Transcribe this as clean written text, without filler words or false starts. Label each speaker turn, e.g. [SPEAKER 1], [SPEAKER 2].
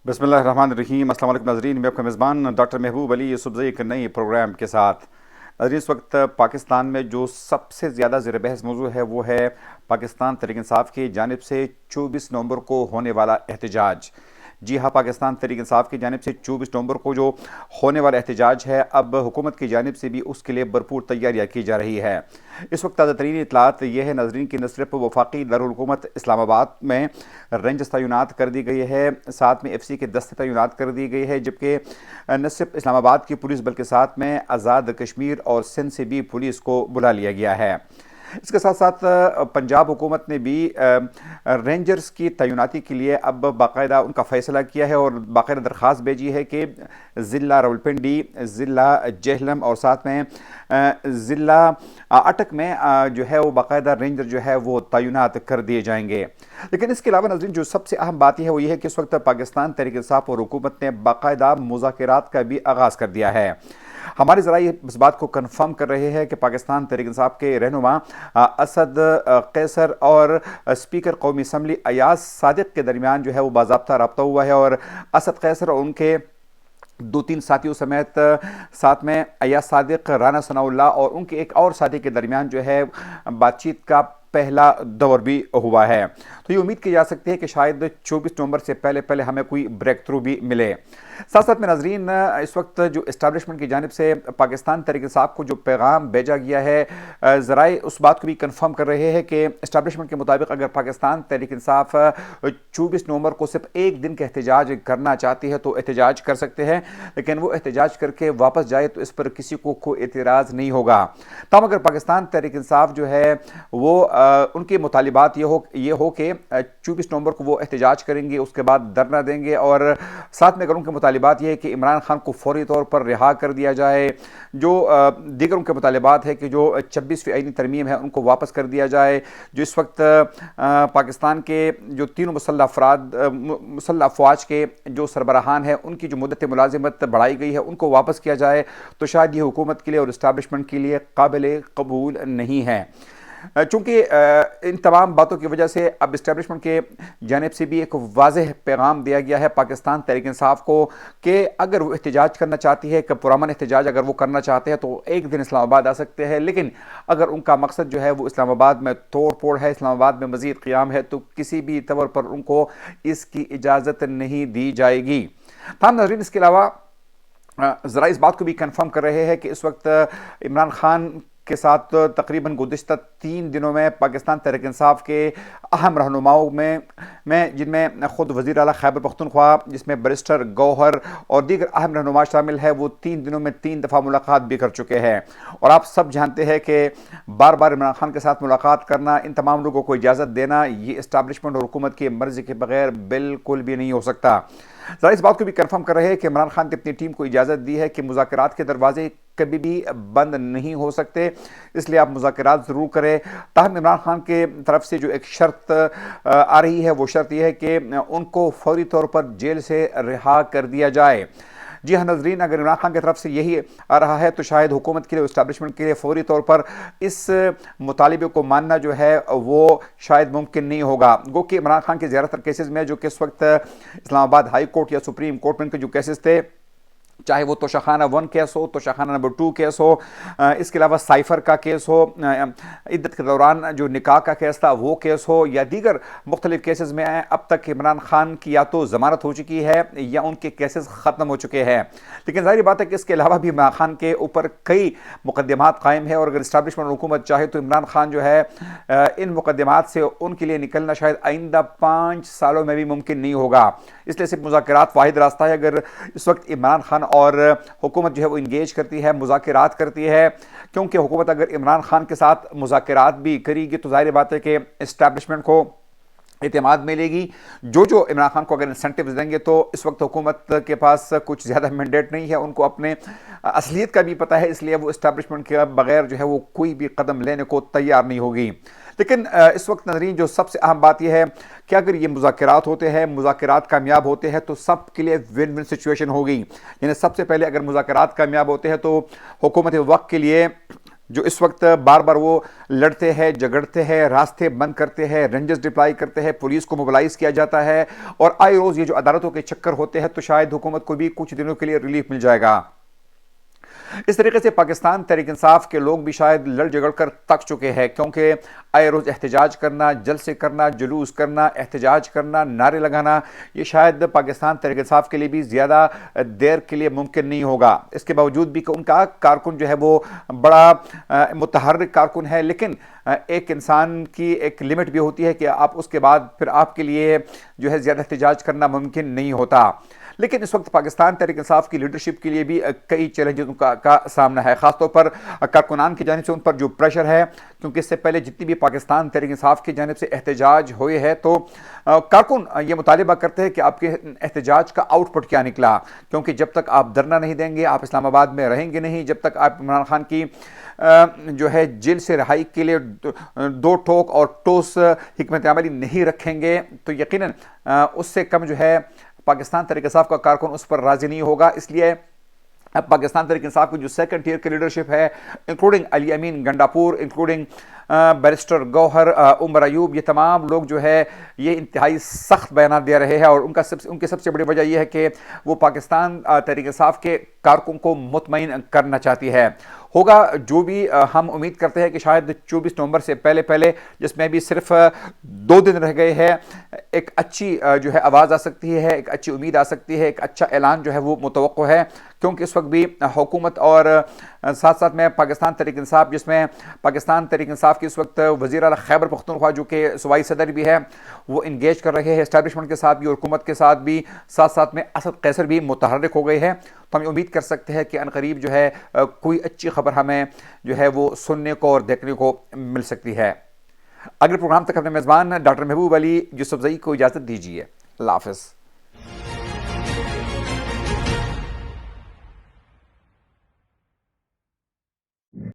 [SPEAKER 1] बिस्मिल्लाहिर्रहमानिर्रहीम। अस्सलाम वालेकुम नाज़रीन, मैं आपका मेज़बान डॉक्टर महबूब अली यूसुफ़ज़ई एक नई प्रोग्राम के साथ। नाज़रीन, इस वक्त पाकिस्तान में जो सबसे ज़्यादा ज़ेर बहस मौजू है वो है पाकिस्तान तहरीक इंसाफ की जानिब से 24 नवंबर को होने वाला एहतजाज। जी हाँ, पाकिस्तान तहरीक इंसाफ की जानिब से 24 नवंबर को जो होने वाला एहतजाज है, अब हुकूमत की जानिब से भी उसके लिए भरपूर तैयारियाँ की जा रही है। इस वक्त ताज़ा तरीन इतलात ये है नाज़रीन की न सिर्फ वफाकी दारुल हुकूमत इस्लामाबाद में रेंज तैनात कर दी गई है, साथ में FC के दस्ते तैनात कर दी गई है, जबकि न सिर्फ इस्लामाबाद की पुलिस बल्कि साथ में आज़ाद कश्मीर और सिंध से भी पुलिस को बुला लिया गया है। इसके साथ साथ पंजाब हुकूमत ने भी रेंजर्स की तैनाती के लिए अब बाकायदा उनका फ़ैसला किया है और बाकायदा दरख्वास्त भेजी है कि ज़िला रावलपिंडी, ज़िला जेहलम और साथ में ज़िला अटक में जो है वो बाकायदा रेंजर जो है वो तैनात कर दिए जाएंगे। लेकिन इसके अलावा नाज़रीन जो सबसे अहम बात है वो ये है कि इस वक्त पाकिस्तान तहरीक इंसाफ और हुकूमत ने बाकायदा मुज़ाकरात का भी आगाज़ कर दिया है। हमारे ज़राए इस बात को कन्फर्म कर रहे हैं कि पाकिस्तान तहरीक इंसाफ के रहनुमा असद कैसर और स्पीकर कौमी असम्बली अयाज सादिक के दरमियान जो है वो बाज़ाब्ता रब्ता हुआ है और असद कैसर और उनके 2-3 साथियों समेत साथ में अयाज सादिक, राना सनाउल्लाह और उनके एक और साथी के दरमियान जो है बातचीत का पहला दौर भी हुआ है। तो ये उम्मीद की जा सकती है कि शायद 24 नवंबर से पहले पहले हमें कोई ब्रेक थ्रू भी मिले। साथ साथ में नाज़रीन इस वक्त जो इस्टेब्लिशमेंट की जानिब से पाकिस्तान तहरीक इंसाफ को जो पैगाम भेजा गया है, ज़राए उस बात को भी कन्फर्म कर रहे हैं कि इस्टेब्लिशमेंट के मुताबिक अगर पाकिस्तान तहरीक इंसाफ 24 नवंबर को सिर्फ एक दिन का एहतजाज करना चाहती है तो एहतजाज कर सकते हैं, लेकिन वो एहतजाज करके वापस जाए तो इस पर किसी को कोई एतराज़ नहीं होगा। तब अगर पाकिस्तान तहरीक इंसाफ जो है वो उनके मुतालिबात ये हो कि 24 नवंबर को वो एहतजाज करेंगे, उसके बाद धरना देंगे और साथ में अगर उनके मुतालिबात ये है कि इमरान खान को फौरी तौर पर रिहा कर दिया जाए, जो दीगर उनके मुतालिबात है कि जो 26वीं आईनी तरमीम है उनको वापस कर दिया जाए, जो इस वक्त पाकिस्तान के जो तीनों मुसल्लह अफवाज के जो सरबराहान हैं उनकी जो मुद्दत मुलाजिमत बढ़ाई गई है उनको वापस किया जाए, तो शायद ये हुकूमत के लिए और इस्टेब्लिशमेंट के लिए काबिल कबूल नहीं है। चूँकि इन तमाम बातों की वजह से अब इस्टेब्लिशमेंट के जानिब से भी एक वाज़ेह पैगाम दिया गया है पाकिस्तान तहरीक इंसाफ को कि अगर वो एहतजाज करना चाहती है कि पुरअमन एहतजाज अगर वो करना चाहते हैं तो एक दिन इस्लामाबाद आ सकते हैं, लेकिन अगर उनका मकसद जो है वो इस्लामाबाद में तोड़ फोड़ है, इस्लामाबाद में मज़ीद क़याम है, तो किसी भी तौर पर उनको इसकी इजाज़त नहीं दी जाएगी। तमाम नाज़रीन इसके अलावा ज़रा इस बात को भी कन्फर्म कर रहे हैं कि इस वक्त इमरान खान के साथ तकरीबन गुज़िश्ता 3 दिनों में पाकिस्तान तहरीक इंसाफ के अहम रहनुमाओं में जिनमें ख़ुद वज़ीर आला खैबर पख्तूनख्वा जिसमें बैरिस्टर गौहर और दीगर अहम रहनुमा शामिल है, वो 3 दिनों में 3 दफ़ा मुलाकात भी कर चुके हैं। और आप सब जानते हैं कि बार बार इमरान खान के साथ मुलाकात करना, इन तमाम लोगों को इजाज़त देना, ये इस्टेब्लिशमेंट और हुकूमत की मर्ज़ी के बगैर बिल्कुल भी नहीं हो सकता। ज़रा इस बात को भी कन्फर्म कर रहे हैं कि इमरान खान ने अपनी टीम को इजाज़त दी है कि मुज़ाकरात के दरवाजे कभी भी बंद नहीं हो सकते, इसलिए आप मुज़ाकरात ज़रूर करें। ताहम इमरान खान के तरफ से जो एक शर्त आ रही है वो शर्त यह है कि उनको फौरी तौर पर जेल से रिहा कर दिया जाए। जी हाँ नाज़रीन, अगर इमरान खान की तरफ से यही आ रहा है तो शायद हुकूमत के लिए, इस्टेब्लिशमेंट के लिए फौरी तौर पर इस मुतालिबे को मानना जो है वो शायद मुमकिन नहीं होगा। गो कि इमरान खान के ज़्यादातर केसेस में जो कि इस वक्त इस्लामाबाद हाई कोर्ट या सुप्रीम कोर्ट में के जो केसेस थे, चाहे वो तोशाखाना 1 केस हो, तोशाखाना नंबर 2 केस हो, इसके अलावा साइफ़र का केस हो, इद्दत के दौरान जो निकाह का केस था वो केस हो, या दीगर मुख्तलिफ केसेस में अब तक इमरान खान की या तो ज़मानत हो चुकी है या उनके केसेस ख़त्म हो चुके हैं। लेकिन ज़ाहिर बात है कि इसके अलावा भी इमरान खान के ऊपर कई मुकदमात कायम है और अगर इस्टेब्लिशमेंट हुकूमत चाहे तो इमरान खान जो है इन मुकदमात से उनके लिए निकलना शायद आइंदा 5 सालों में भी मुमकिन नहीं होगा। इसलिए सिर्फ मुज़ाकरात वाहिद रास्ता है। अगर इस वक्त इमरान खान और हुकूमत जो है वो इंगेज करती है, मुज़ाकरात करती है, क्योंकि हुकूमत अगर इमरान खान के साथ मुज़ाकरात भी करेगी तो ज़ाहिर बात है कि इस्टेब्लिशमेंट को एतमाद मिलेगी। जो इमरान खान को अगर इंसेंटिव्स देंगे तो इस वक्त हुकूमत के पास कुछ ज़्यादा मैंडेट नहीं है, उनको अपने असलियत का भी पता है, इसलिए वो इस्टेब्लिशमेंट के बगैर जो है वो कोई भी कदम लेने को तैयार नहीं होगी। लेकिन इस वक्त नाज़रीन जो सबसे अहम बात यह है कि अगर ये मुज़ाकरात होते हैं, मुज़ाकरात कामयाब होते हैं तो सब के लिए विन विन सिचुएशन होगी। यानी सबसे पहले अगर मुज़ाकरात कामयाब होते हैं तो हुकूमत वक्त के लिए جو اس وقت بار بار وہ لڑتے ہیں، جھگڑتے ہیں، راستے بند کرتے ہیں، رینجرز ڈپلائی کرتے ہیں، پولیس کو موبلائز کیا جاتا ہے، اور آئے روز یہ جو عدالتوں کے چکر ہوتے ہیں، تو شاید حکومت کو بھی کچھ دنوں کے لیے ریلیف مل جائے گا۔ اس طریقے سے پاکستان تحریک انصاف کے لوگ بھی شاید لڑ جگڑ کر تک چکے ہیں، کیونکہ آئے روز احتجاج کرنا، جلسے کرنا، جلوس کرنا، احتجاج کرنا، نعرے لگانا، یہ شاید پاکستان تحریک انصاف کے لیے بھی زیادہ دیر کے لیے ممکن نہیں ہوگا۔ اس کے باوجود بھی کہ ان کا کارکن جو ہے وہ بڑا متحرک کارکن ہے، لیکن ایک انسان کی ایک لمٹ بھی ہوتی ہے کہ آپ اس کے بعد پھر آپ کے لیے جو ہے زیادہ احتجاج کرنا ممکن نہیں ہوتا۔ لیکن اس وقت پاکستان تحریک انصاف کی لیڈرشپ کے لیے بھی کئی چیلنجز کا سامنا ہے، خاص طور پر کارکنان کی جانب سے ان پر جو پریشر ہے، کیونکہ اس سے پہلے جتنی بھی پاکستان تحریک انصاف کی جانب سے احتجاج ہوئے ہیں تو کارکن یہ مطالبہ کرتے ہیں کہ آپ کے احتجاج کا آؤٹ پٹ کیا نکلا، کیونکہ جب تک آپ دھرنا نہیں دیں گے، آپ اسلام آباد میں رہیں گے نہیں، جب تک آپ عمران خان کی جو ہے جیل سے رہائی کے لیے دو ٹوک اور ٹوس حکمت عملی نہیں رکھیں گے، تو یقیناً اس سے کم جو ہے پاکستان تحریک انصاف کا کارکن اس پر راضی نہیں ہوگا۔ اس لیے اب پاکستان تحریک انصاف کی جو سیکنڈ ٹیئر کی لیڈرشپ ہے، انکلوڈنگ علی امین گنڈاپور، انکلوڈنگ بیرسٹر گوہر، عمر ایوب، یہ تمام لوگ جو ہے یہ انتہائی سخت بیانات دے رہے ہیں، اور ان کی سب سے بڑی وجہ یہ ہے کہ وہ پاکستان تحریک انصاف کے کارکن کو مطمئن کرنا چاہتی ہے۔ ہوگا جو بھی، ہم امید کرتے ہیں کہ شاید 24 نومبر سے پہلے جس میں بھی صرف 2 دن رہ گئے ہیں، ایک اچھی جو ہے آواز آ سکتی ہے، ایک اچھی امید آ سکتی ہے، ایک اچھا اعلان جو ہے وہ متوقع ہے، کیونکہ اس وقت بھی حکومت اور ساتھ ساتھ میں پاکستان تحریک انصاف، جس میں پاکستان تحریک انصاف کی اس وقت وزیر اعلیٰ خیبر پختونخوا جو کہ صوبائی صدر بھی ہے، وہ انگیج کر رہے ہیں اسٹیبلشمنٹ کے ساتھ بھی اور حکومت کے ساتھ بھی، ساتھ ساتھ میں اسد قیصر بھی متحرک ہو گئے ہیں، تو ہم امید کر سکتے ہیں کہ عنقریب جو ہے کوئی اچھی خبر ہمیں جو ہے وہ سننے کو اور دیکھنے کو مل سکتی ہے۔ اگلے پروگرام تک اپنے میزبان ڈاکٹر محبوب علی یوسفزئی کو اجازت دیجیے۔ اللہ حافظ۔